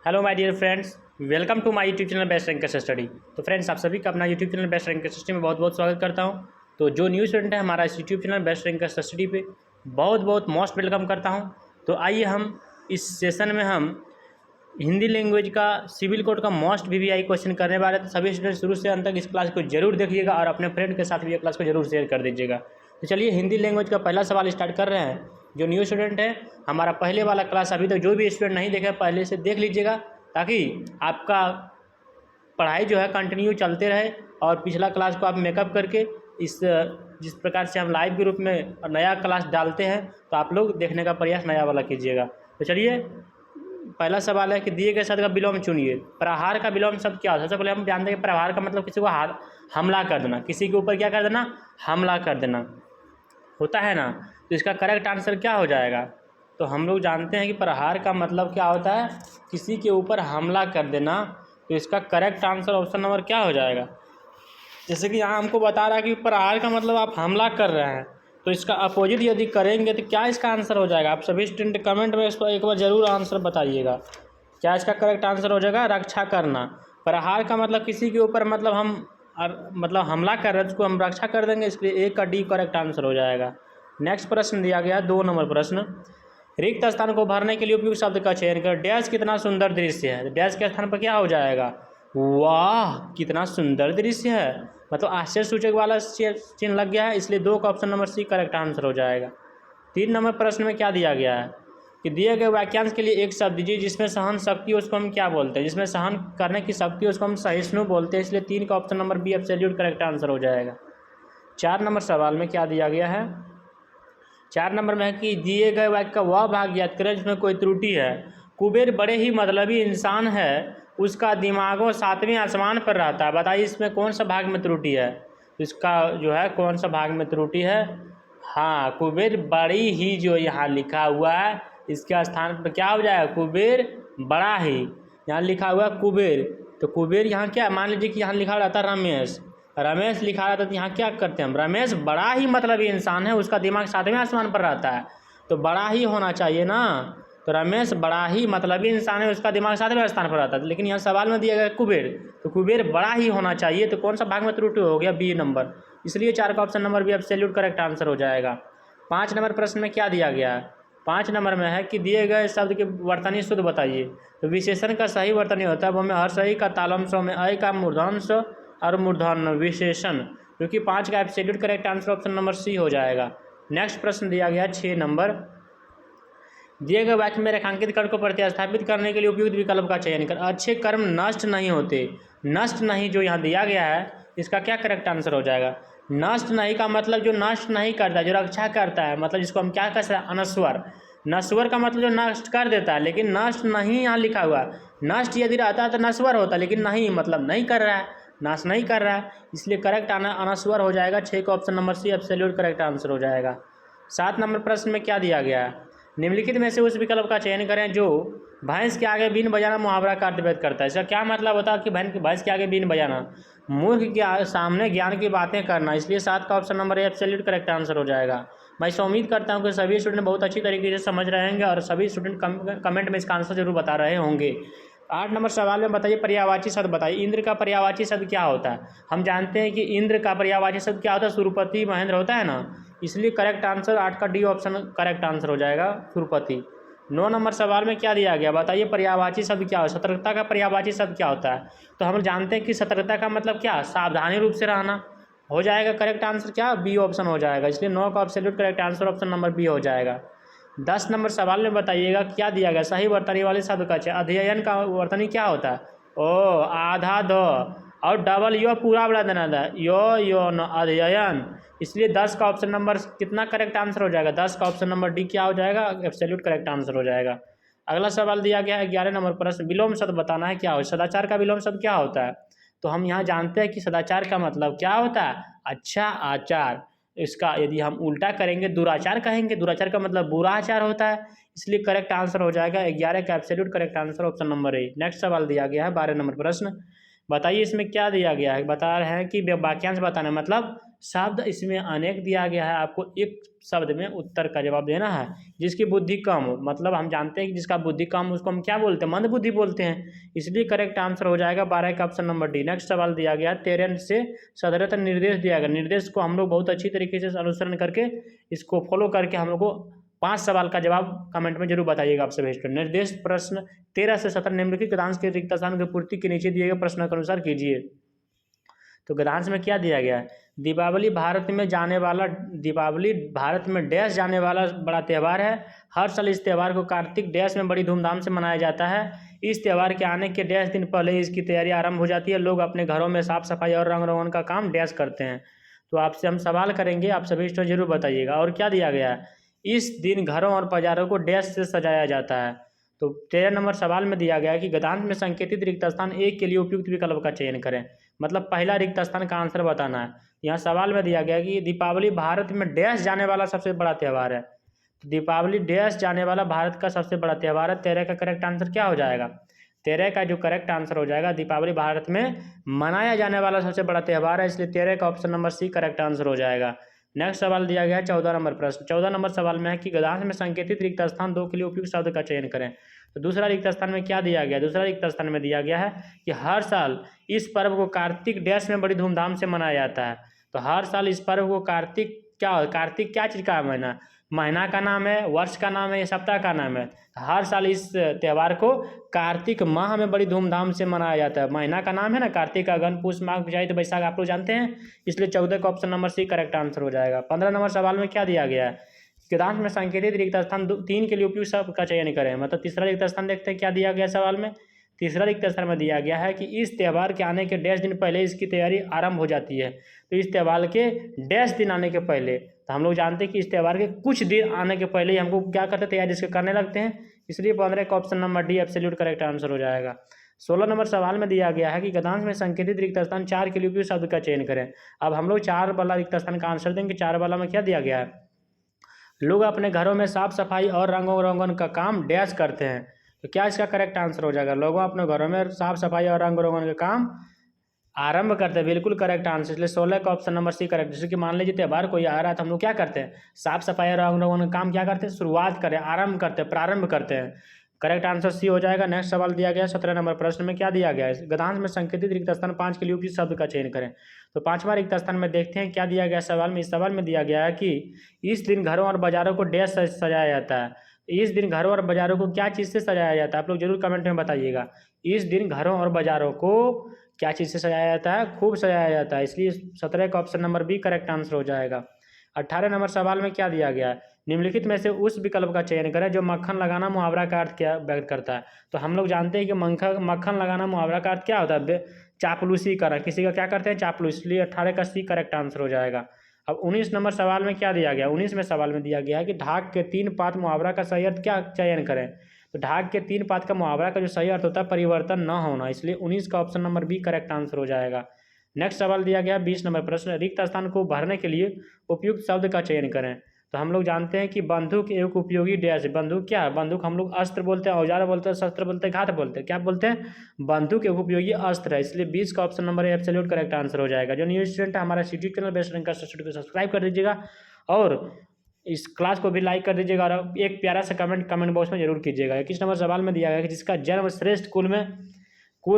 Hello my dear friends, welcome to my YouTube channel best rankers study. तो friends, आप सभी का अपना YouTube channel best rankers study में बहुत बहुत स्वागत करता हूं। तो जो न्यू स्टूडेंट है हमारा इस YouTube channel best rankers study पे बहुत बहुत मोस्ट वेलकम करता हूं। तो आइए हम इस सेशन में हम हिंदी लैंग्वेज का सिविल कोड का मोस्ट वीवीआई क्वेश्चन करने वाले। तो सभी स्टूडेंट शुरू से अंत तक इस क्लास को जरूर देखिएगा और अपने फ्रेंड के साथ भी ये क्लास को जरूर शेयर कर दीजिएगा। तो चलिए हिंदी लैंग्वेज का पहला सवाल स्टार्ट कर रहे हैं। जो न्यू स्टूडेंट है, हमारा पहले वाला क्लास अभी तक जो भी स्टूडेंट नहीं देखे पहले से देख लीजिएगा, ताकि आपका पढ़ाई जो है कंटिन्यू चलते रहे और पिछला क्लास को आप मेकअप करके इस जिस प्रकार से हम लाइव के रूप में नया क्लास डालते हैं तो आप लोग देखने का प्रयास नया वाला कीजिएगा। तो चलिए पहला सवाल है कि दिए गए शब्द का विलोम चुनिए। प्रहार का विलोम शब्द क्या होता है? सबसे पहले हम जानते हैं कि प्रहार का मतलब किसी को हमला कर देना, किसी के ऊपर क्या कर देना, हमला कर देना होता है ना। तो इसका करेक्ट आंसर क्या हो जाएगा? तो हम लोग जानते हैं कि प्रहार का मतलब क्या होता है, किसी के ऊपर हमला कर देना। तो इसका करेक्ट आंसर ऑप्शन नंबर क्या हो जाएगा? जैसे कि यहाँ हमको बता रहा है कि प्रहार का मतलब आप हमला कर रहे हैं, तो इसका अपोजिट यदि करेंगे तो क्या इसका आंसर हो जाएगा? आप सभी स्टूडेंट कमेंट में इसको एक बार ज़रूर आंसर बताइएगा। क्या इसका करेक्ट आंसर हो जाएगा? रक्षा करना। प्रहार का मतलब किसी के ऊपर मतलब हम मतलब हमला कर रहे हैं, उसको हम रक्षा कर देंगे, इसलिए एक का डी करेक्ट आंसर हो जाएगा। नेक्स्ट प्रश्न दिया गया 2 नंबर प्रश्न। रिक्त स्थान को भरने के लिए उपयुक्त शब्द का चयन कर। डैश कितना सुंदर दृश्य है। डैश के स्थान पर क्या हो जाएगा? वाह कितना सुंदर दृश्य है, मतलब आश्चर्य सूचक वाला चिन्ह लग गया है, इसलिए 2 का option number C correct answer हो जाएगा। 3 नंबर प्रश्न में क्या दिया गया है कि दिए गए वाक्यांश के लिए एक शब्द दीजिए जिसमें सहन शक्ति उसको हम क्या बोलते हैं, जिसमें सहन करने की शक्ति उसको हम सहिष्णु बोलते हैं, इसलिए 3 का option number B absolute correct answer हो जाएगा। 4 नंबर सवाल में क्या दिया गया है? 4 नंबर में है कि दिए गए वाक्य का वह भाग याद करें जिसमें कोई त्रुटि है। कुबेर बड़े ही मतलबी इंसान है, उसका दिमागो 7वें आसमान पर रहता है। बताइए इसमें कौन सा भाग में त्रुटि है? इसका जो है कौन सा भाग में त्रुटि है? हाँ, कुबेर बड़ी ही जो यहाँ लिखा हुआ है इसके स्थान पर क्या हो जाएगा? कुबेर बड़ा ही। यहाँ लिखा हुआ है कुबेर, तो कुबेर यहाँ क्या, मान लीजिए कि यहाँ लिखा रहता है रमेश, रमेश लिखा रहता है तो यहाँ क्या करते हैं हम? रमेश बड़ा ही मतलबी इंसान है, उसका दिमाग 7वें आसमान पर रहता है, तो बड़ा ही होना चाहिए ना। तो रमेश बड़ा ही मतलबी इंसान है, उसका दिमाग 7वें स्थान पर रहता है, लेकिन यहाँ सवाल में दिया गया कुबेर, तो कुबेर बड़ा ही होना चाहिए, तो कौन सा भाग में त्रुटि हो गया? बी नंबर, इसलिए 4 का option number B absolute correct answer हो जाएगा। 5 नंबर प्रश्न में क्या दिया गया है? 5 नंबर में है कि दिए गए शब्द के वर्तनी शुद्ध बताइए। तो विशेषण का सही वर्तनी होता है वो में हर सही का तालंश में अय का मूर्धन्य और मूर्धन्य विशेषण, क्योंकि 5 का absolute correct answer option number C हो जाएगा। नेक्स्ट प्रश्न दिया गया 6 नंबर। दिए गए वाक्य में रेखांकित कर्ण को प्रतिस्थापित करने के लिए उपयुक्त विकल्प का चयन कर। अच्छे कर्म नष्ट नहीं होते। नष्ट नहीं जो यहाँ दिया गया है इसका क्या करेक्ट आंसर हो जाएगा? नष्ट नहीं का मतलब जो नष्ट नहीं करता, जो रक्षा करता है, मतलब जिसको हम क्या कह सकते हैं? अनस्वर। नश्वर का मतलब जो नष्ट कर देता है, लेकिन नष्ट नहीं यहाँ लिखा हुआ है। नष्ट यदि रहता है तो नश्वर होता, लेकिन नहीं मतलब नहीं कर रहा है, नाश नहीं कर रहा है, इसलिए करेक्ट अनस्वर हो जाएगा। 6 का option number C absolute correct answer हो जाएगा। 7 नंबर प्रश्न में क्या दिया गया है? निम्नलिखित में से उस विकल्प का चयन करें जो भैंस के आगे बीन बजाना मुहावरा का अर्थ व्यक्त करता है। इसका क्या मतलब होता है कि भैंस के आगे बीन बजाना? मूर्ख के सामने ज्ञान की बातें करना, इसलिए 7 का option number absolute correct answer हो जाएगा। मैं इसे उम्मीद करता हूं कि सभी स्टूडेंट बहुत अच्छी तरीके से समझ रहे होंगे और सभी स्टूडेंट कमेंट में इसका आंसर जरूर बता रहे होंगे। 8 नंबर सवाल में बताइए पर्यायवाची शब्द बताइए। इंद्र का पर्यायवाची शब्द क्या होता है? हम जानते हैं कि इंद्र का पर्यायवाची शब्द क्या होता है? सुरपति महेंद्र होता है ना, इसलिए करेक्ट आंसर 8 का डी ऑप्शन करेक्ट आंसर हो जाएगा, सुरपति। 9 नंबर सवाल में क्या दिया गया? बताइए पर्यायवाची शब्द क्या है? सतर्कता का पर्यायवाची शब्द क्या होता है? तो हम जानते हैं कि सतर्कता का मतलब क्या? सावधानी रूप से रहना हो जाएगा। करेक्ट आंसर क्या? बी ऑप्शन हो जाएगा, इसलिए 9 का absolute correct answer option number B हो जाएगा। 10 नंबर सवाल में बताइएगा क्या दिया गया? सही वर्तनी वाले शब्द का चयन। अध्ययन का वर्तनी क्या होता है? ओ आधा द और डबल यो पूरा बड़ा देना था, यो न अध्ययन, इसलिए 10 का ऑप्शन नंबर कितना करेक्ट आंसर हो जाएगा? 10 का ऑप्शन नंबर डी क्या हो जाएगा? एब्सोल्यूट करेक्ट आंसर हो जाएगा। अगला सवाल दिया गया है 11 नंबर प्रश्न। विलोम शब्द बताना है क्या हो? सदाचार का विलोम शब्द क्या होता है? तो हम यहाँ जानते हैं कि सदाचार का मतलब क्या होता है? अच्छा आचार। इसका यदि हम उल्टा करेंगे दुराचार कहेंगे, दुराचार का मतलब बुरा आचार होता है, इसलिए करेक्ट आंसर हो जाएगा 11 का absolute correct answer option number A. Next सवाल दिया गया है 12 नंबर प्रश्न। बताइए इसमें क्या दिया गया है? बता रहे हैं कि वाक्यांश बताना मतलब शब्द इसमें अनेक दिया गया है, आपको एक शब्द में उत्तर का जवाब देना है। जिसकी बुद्धि कम हो, मतलब हम जानते हैं कि जिसका बुद्धि कम हो उसको हम क्या बोलते हैं, मंद बुद्धि बोलते हैं, इसलिए करेक्ट आंसर हो जाएगा 12 का ऑप्शन नंबर डी। नेक्स्ट सवाल दिया गया 13 से 17 तक निर्देश दिया गया, निर्देश को हम लोग बहुत अच्छी तरीके से अनुसरण करके इसको फॉलो करके हम लोग को 5 सवाल का जवाब कमेंट में जरूर बताइएगा आप सभी स्टूडेंट। निर्देश प्रश्न 13 से 17 निम्नलिखित गद्यांश के रिक्त स्थान की पूर्ति के नीचे दिए गए प्रश्नों के अनुसार कीजिए। तो गद्यांश में क्या दिया गया है, दीपावली भारत में डैश जाने वाला बड़ा त्यौहार है। हर साल इस त्यौहार को कार्तिक डैश में बड़ी धूमधाम से मनाया जाता है। इस त्यौहार के आने के डैश दिन पहले इसकी तैयारी आरंभ हो जाती है। लोग अपने घरों में साफ सफाई और रंग रोगन का काम डैश करते हैं। तो आपसे हम सवाल करेंगे, आप सभी स्टूडेंट जरूर बताइएगा। और क्या दिया गया है, इस दिन घरों और बाजारों को डैश से सजाया जाता है। तो 13 नंबर सवाल में दिया गया है कि गद्यांश में संकेतित रिक्त स्थान 1 के लिए उपयुक्त विकल्प का चयन करें, मतलब पहला रिक्त स्थान का आंसर बताना है। यहाँ सवाल में दिया गया कि दीपावली भारत में डैश जाने वाला सबसे बड़ा त्यौहार है। तो दीपावली डैश जाने वाला भारत का सबसे बड़ा त्यौहार है। 13 का करेक्ट आंसर क्या हो जाएगा, 13 का जो करेक्ट आंसर हो जाएगा, दीपावली भारत में मनाया जाने वाला सबसे बड़ा त्यौहार है, इसलिए 13 का option number C correct answer हो जाएगा। नेक्स्ट सवाल दिया गया है 14 नंबर प्रश्न। 14 नंबर सवाल में है कि गद्यांश में संकेतित रिक्त स्थान 2 के लिए उपयुक्त शब्द का चयन करें। तो दूसरा रिक्त स्थान में क्या दिया गया, दूसरा रिक्त स्थान में दिया गया है कि हर साल इस पर्व को कार्तिक डैश में बड़ी धूमधाम से मनाया जाता है। तो हर साल इस पर्व को कार्तिक क्या चीज़ का महीना, महीना का नाम है, वर्ष का नाम है या सप्ताह का नाम है। हर साल इस त्यौहार को कार्तिक माह में बड़ी धूमधाम से मनाया जाता है। महीना का नाम है ना, कार्तिक, अगन, पुष, माघ, चैत, बैसाख, आप लोग जानते हैं, इसलिए 14 का option number C correct answer हो जाएगा। 15 नंबर सवाल में क्या दिया गया है, गद्यांश में संकेतित रिक्त स्थान 3 के लिए उपयुक्त शब्द का चयन करें, मतलब तीसरा रिक्त स्थान देखते हैं क्या दिया गया सवाल में। तीसरा रिक्त स्थान में दिया गया है कि इस त्यौहार के आने के डैश दिन पहले इसकी तैयारी आरंभ हो जाती है। तो इस त्यौहार के डैश दिन आने के पहले, तो हम लोग जानते हैं कि इस त्यौहार के कुछ दिन आने के पहले ही हमको क्या करते हैं, तैयारी इसके करने लगते हैं, इसलिए 15 का option number D absolute correct answer हो जाएगा। 16 नंबर सवाल में दिया गया है कि गद्यांश में संकेतित रिक्त स्थान 4 के लिए उपयुक्त शब्द का चयन करें। अब हम लोग 4 वाला रिक्त स्थान का आंसर देंगे। 4 वाला में क्या दिया गया है, लोग अपने घरों में साफ सफाई और रंगों रोगन का काम डैश करते हैं। तो क्या इसका करेक्ट आंसर हो जाएगा, लोगों अपने घरों में साफ सफाई और रंग रोगन का काम आरंभ करते हैं, बिल्कुल करेक्ट आंसर, इसलिए 16 का ऑप्शन नंबर सी करेक्ट। जैसे कि मान लीजिए त्यौहार कोई आ रहा है तो हम लोग क्या करते हैं, साफ सफाई और रंग रोगन का काम क्या करते हैं, शुरुआत करें, आरंभ करते हैं, प्रारंभ करते हैं। करेक्ट आंसर सी हो जाएगा। नेक्स्ट सवाल दिया गया 17 नंबर प्रश्न में क्या दिया गया है, गद्यांश में संकेतित रिक्त स्थान 5 के लिए उपयुक्त शब्द का चयन करें। तो 5वां रिक्त स्थान में देखते हैं क्या दिया गया सवाल में। इस सवाल में दिया गया है कि इस दिन घरों और बाजारों को डैश से सजाया जाता है। इस दिन घरों और बाजारों को क्या चीज़ से सजाया जाता है, आप लोग जरूर कमेंट में बताइएगा। इस दिन घरों और बाजारों को क्या चीज़ से सजाया जाता है, खूब सजाया जाता है, इसलिए 17 का option number B correct answer हो जाएगा। 18 नंबर सवाल में क्या दिया गया है, निम्नलिखित में से उस विकल्प का चयन करें जो मक्खन लगाना मुहावरा का अर्थ क्या व्यक्त करता है। तो हम लोग जानते हैं कि मक्खन लगाना मुहावरा का अर्थ क्या होता है, चापलूसी करना, किसी का क्या करते हैं, चापलूसी, इसलिए 18 का सी करेक्ट आंसर हो जाएगा। अब 19 नंबर सवाल में क्या दिया गया, 19 में सवाल में दिया गया है कि ढाक के 3 पात मुहावरा का सही अर्थ क्या चयन करें। तो ढाक के 3 पात का मुहावरा का जो सही अर्थ होता है परिवर्तन न होना, इसलिए 19 का option number B correct answer हो जाएगा। नेक्स्ट सवाल दिया गया 20 नंबर प्रश्न, रिक्त स्थान को भरने के लिए उपयुक्त शब्द का चयन करें। तो हम लोग जानते हैं कि बंदूक एक उपयोगी डैश, बंदूक क्या है, बंदूक हम लोग अस्त्र बोलते हैं, औजार बोलते हैं, शस्त्र बोलते हैं, घात बोलते हैं, क्या बोलते हैं, बंदूक एक उपयोगी अस्त्र है, इसलिए 20 का option number absolute correct answer हो जाएगा। जो न्यू स्टूडेंट है हमारा YouTube channel best ranker study को सब्सक्राइब कर दीजिएगा और इस क्लास को भी लाइक कर दीजिएगा और एक प्यारा सा कमेंट बॉक्स में जरूर कीजिएगा। 21 नंबर सवाल में दिया गया है कि जिसका जन्म श्रेष्ठ कुल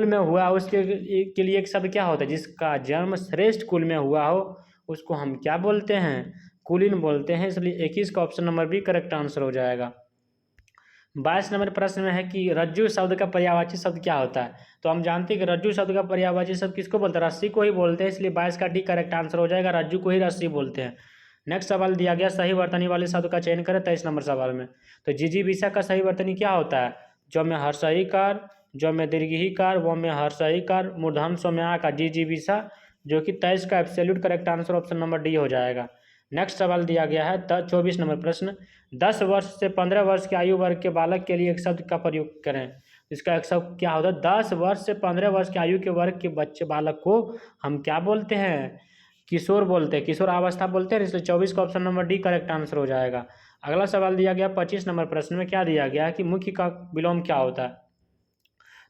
में हुआ उसके के लिए एक शब्द क्या होता है, जिसका जन्म श्रेष्ठ कुल में हुआ हो उसको हम क्या बोलते हैं, कुलीन बोलते हैं, इसलिए 21 का option number B correct answer हो जाएगा। 22 नंबर प्रश्न में है कि रज्जु शब्द का पर्यायवाची शब्द क्या होता है। तो हम जानते हैं कि रज्जु शब्द का पर्यायवाची शब्द किसको बोलते हैं, रस्सी को ही बोलते हैं, इसलिए 22 का डी करेक्ट आंसर हो जाएगा, रज्जु को ही रस्सी बोलते हैं। नेक्स्ट सवाल दिया गया सही वर्तनी वाले शब्द का चयन करें 23 नंबर सवाल में। तो जिजीविषा का सही वर्तनी क्या होता है, जो में हर्षही कार, जो में दीर्घही कार, वो में हर्षही कार, मूर्धन सो में आ का जिजीविषा, जो कि 23 का absolute correct answer option number D हो जाएगा। नेक्स्ट सवाल दिया गया है 24 नंबर प्रश्न, 10 वर्ष से 15 वर्ष के आयु वर्ग के बालक के लिए एक शब्द का प्रयोग करें। इसका एक शब्द क्या होता है, 10 वर्ष से 15 वर्ष के आयु के वर्ग के बच्चे बालक को हम क्या बोलते हैं, किशोर बोलते हैं, किशोर अवस्था बोलते हैं, इसलिए 24 का option number D correct answer हो जाएगा। अगला सवाल दिया गया 25 नंबर प्रश्न में क्या दिया गया है कि मुख्य का विलोम क्या होता है।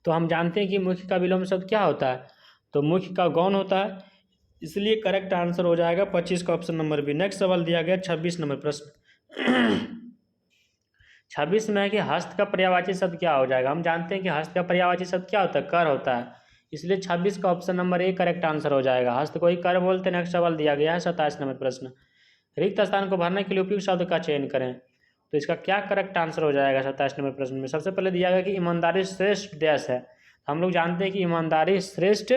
तो हम जानते हैं कि मुख्य का विलोम शब्द क्या होता है, तो मुख्य का गौण होता है, इसलिए करेक्ट आंसर हो जाएगा 25 का ऑप्शन नंबर बी। नेक्स्ट सवाल दिया गया 26 नंबर प्रश्न। 26 में है कि हस्त का पर्यायवाची शब्द क्या हो जाएगा। हम जानते हैं कि हस्त का पर्यायवाची शब्द क्या होता है, कर होता है, इसलिए 26 का option number A correct answer हो जाएगा। हस्त को ही कर बोलते हैं। नेक्स्ट सवाल दिया गया है 27 नंबर प्रश्न। रिक्त स्थान को भरने के लिए उपयुक्त शब्द का चयन करें, तो इसका क्या करेक्ट आंसर हो जाएगा 27 नंबर प्रश्न में। सबसे पहले दिया गया कि ईमानदारी श्रेष्ठ डैश है। हम लोग जानते हैं कि ईमानदारी श्रेष्ठ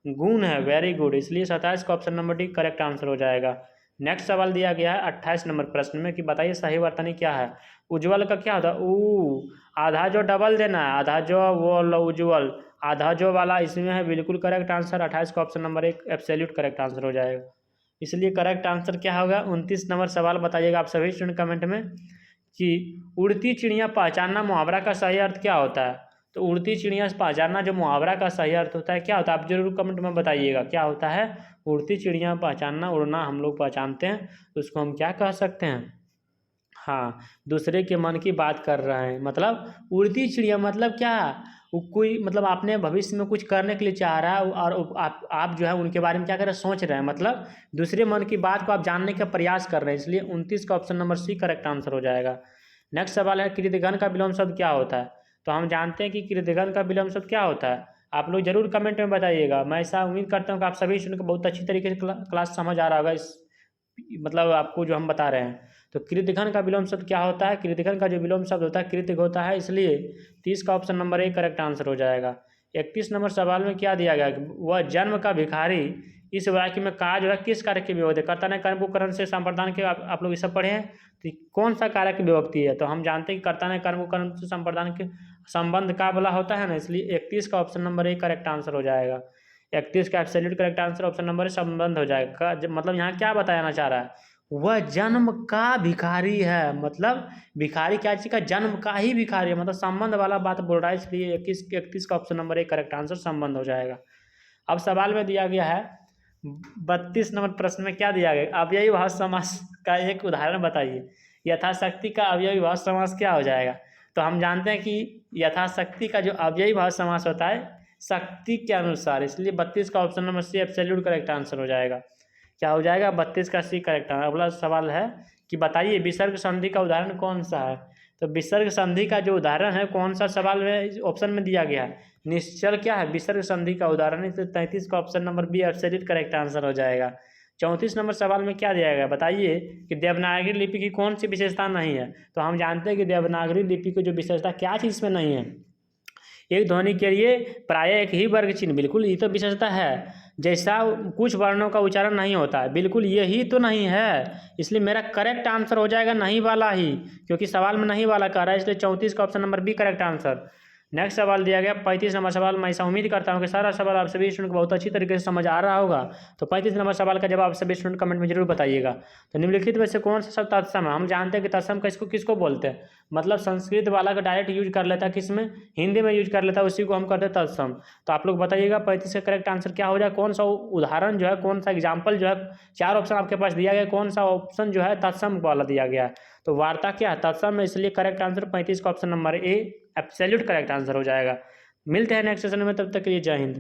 गुण है, वेरी गुड, इसलिए 27 का option number D correct answer हो जाएगा। नेक्स्ट सवाल दिया गया है 28 नंबर प्रश्न में कि बताइए सही वर्तनी क्या है। उज्ज्वल का क्या होता है, आधा जो डबल देना है, आधा जो वो उज्ज्वल, आधा जो वाला इसमें है, बिल्कुल करेक्ट आंसर 28 का ऑप्शन नंबर एक एब्सोल्यूट करेक्ट आंसर हो जाएगा। इसलिए करेक्ट आंसर क्या होगा। 29 नंबर सवाल बताइएगा आप सभी स्टूडेंट कमेंट में कि उड़ती चिड़िया पहचानना मुहावरा का सही अर्थ क्या होता है। तो उड़ती चिड़िया पहचानना जो मुहावरा का सही अर्थ होता है क्या होता है, आप जरूर कमेंट में बताइएगा क्या होता है। उड़ती चिड़िया पहचानना, उड़ना हम लोग पहचानते हैं, तो उसको हम क्या कह सकते हैं, हाँ, दूसरे के मन की बात कर रहे हैं। मतलब उड़ती चिड़िया मतलब क्या, वो कोई मतलब आपने भविष्य में कुछ करने के लिए चाह रहा है और आप जो है उनके बारे में क्या कर रहे हैं, सोच रहे हैं, मतलब दूसरे मन की बात को आप जानने का प्रयास कर रहे हैं, इसलिए 29 का option number C correct answer हो जाएगा। नेक्स्ट सवाल है कृतघ्न का विलोम शब्द क्या होता है। तो हम जानते हैं कि कृतघ्न का विलोम शब्द क्या होता है, आप लोग जरूर कमेंट में बताइएगा। मैं ऐसा उम्मीद करता हूँ कि आप सभी स्टूडेंट को बहुत अच्छी तरीके से क्लास समझ आ रहा होगा, इस मतलब आपको जो हम बता रहे हैं। तो कृतघ्न का विलोम शब्द क्या होता है, कृतघ्न का जो विलोम शब्द होता है कृतघ्न होता है, इसलिए 30 का option number A correct answer हो जाएगा। 31 नंबर सवाल में क्या दिया गया, वह जन्म का भिखारी इस वाक्य में कहा जो है किस कार्य की विभक्ति है। कर्ता ने कर्म को करण से संप्रदान के आप लोग ये सब पढ़े हैं, तो कौन सा कार्य की विभक्ति है। तो हम जानते हैं कि कर्ता ने कर्म को करण से संप्रदान के संबंध का बोला होता है ना, इसलिए 31 का option number A correct answer हो जाएगा। 31 का absolute correct answer option number संबंध हो जाएगा। मतलब यहाँ क्या बताना चाह रहा है, वह जन्म का भिखारी है, मतलब भिखारी क्या चीज का, जन्म का ही भिखारी है, मतलब संबंध वाला बात बोल रहा है, इसलिए 31 का ऑप्शन नंबर एक करेक्ट आंसर संबंध हो जाएगा। अब सवाल में दिया गया है 32 नंबर प्रश्न में क्या दिया गया, अव्ययी भाव समास का एक उदाहरण बताइए। यथाशक्ति का अव्ययी भाव समास क्या हो जाएगा। तो हम जानते हैं कि यथाशक्ति का जो अव्ययी भाव समास होता है शक्ति के अनुसार, इसलिए 32 का option number C absolute correct answer हो जाएगा। क्या हो जाएगा, 32 का सी करेक्ट आंसर। अगला सवाल है कि बताइए विसर्ग संधि का उदाहरण कौन सा है। तो विसर्ग संधि का जो उदाहरण है कौन सा सवाल में ऑप्शन में दिया गया है, निश्चल क्या है विसर्ग संधि का उदाहरण है, तो 33 का option number B absolute correct answer हो जाएगा। 34 नंबर सवाल में क्या दिया गया, बताइए कि देवनागरी लिपि की कौन सी विशेषता नहीं है। तो हम जानते हैं कि देवनागरी लिपि की जो विशेषता क्या चीज़ इसमें नहीं है, एक ध्वनि के लिए प्राय एक ही वर्ग चिन्ह, बिल्कुल ये तो विशेषता है। जैसा कुछ वर्णों का उच्चारण नहीं होता है, बिल्कुल यही तो नहीं है, इसलिए मेरा करेक्ट आंसर हो जाएगा नहीं वाला ही, क्योंकि सवाल में नहीं वाला कह रहा है, इसलिए 34 का option number B correct answer. Next सवाल दिया गया 35 नंबर सवाल। मैं ऐसा उम्मीद करता हूँ कि सारा सवाल आप सभी स्टूडेंट को बहुत अच्छी तरीके से समझ आ रहा होगा। तो 35 नंबर सवाल का जवाब सभी स्टूडेंट कमेंट में जरूर बताइएगा। तो निम्नलिखित में से कौन सा शब्द तत्सम है। हम जानते हैं कि तत्सम का किसको बोलते हैं, मतलब संस्कृत वाला का डायरेक्ट यूज कर लेता है, किसमें, हिंदी में यूज कर लेता है, उसी को हम कहते हैं तत्सम। तो आप लोग बताइएगा 35 का करेक्ट आंसर क्या हो जाए, कौन सा उदाहरण जो है, कौन सा एग्जाम्पल जो है, 4 ऑप्शन आपके पास दिया गया, कौन सा ऑप्शन जो है तत्सम वाला दिया गया है। तो वार्ता क्या है, तत्सम है, इसलिए करेक्ट आंसर 35 का option number A absolute correct answer हो जाएगा। मिलते हैं नेक्स्ट सेशन में, तब तक के लिए जय हिंद।